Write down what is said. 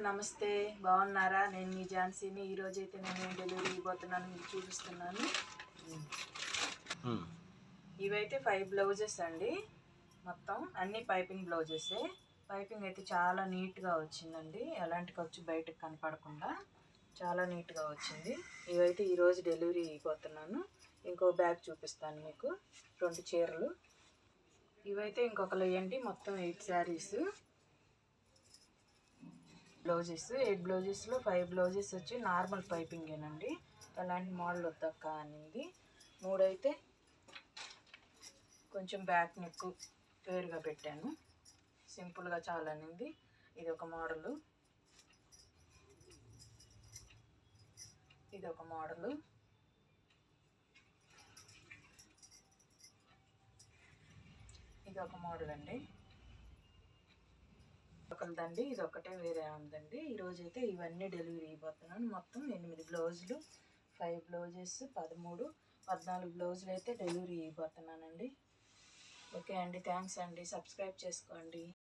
నమస్తే, బాగున్నారా? నేను మీ ఝాన్సీని. ఈరోజైతే నేను డెలివరీ ఇవ్వబోతున్నాను, మీకు చూపిస్తున్నాను. ఇవైతే 5 బ్లౌజెస్ అండి. మొత్తం అన్ని పైపింగ్ బ్లౌజెసే. పైపింగ్ అయితే చాలా నీట్గా వచ్చిందండి, ఎలాంటి ఖర్చు బయటకు కనపడకుండా చాలా నీట్గా వచ్చింది. ఇవైతే ఈరోజు డెలివరీ ఇవ్వబోతున్నాను. ఇంకో బ్యాగ్ చూపిస్తాను మీకు, 2 చీరలు. ఇవైతే ఇంకొకరు వేయండి. మొత్తం 8 శారీస్ బ్లౌజెస్. 8 బ్లౌజెస్లో 5 బ్లౌజెస్ వచ్చి నార్మల్ పైపింగేనండి, అలాంటి మోడల్ వద్దక్క అనింది. 3 అయితే కొంచెం బ్యాక్ నెక్ పేరుగా పెట్టాను, సింపుల్గా చాలా అనింది. ఇది ఒక మోడలు, ఇది ఒక మోడలు, ఇది ఒక మోడల్ అండి. ఒకరిదండి, ఇది ఒకటే వేరే ఉందండి. ఈరోజైతే ఇవన్నీ డెలివరీ ఇవ్వబోతున్నాను. మొత్తం 8 బ్లౌజులు, 5 బ్లౌజెస్, 14 బ్లౌజులు అయితే డెలివరీ ఇవ్వబోతున్నానండి. ఓకే అండి, థ్యాంక్స్ అండి. సబ్స్క్రైబ్ చేసుకోండి.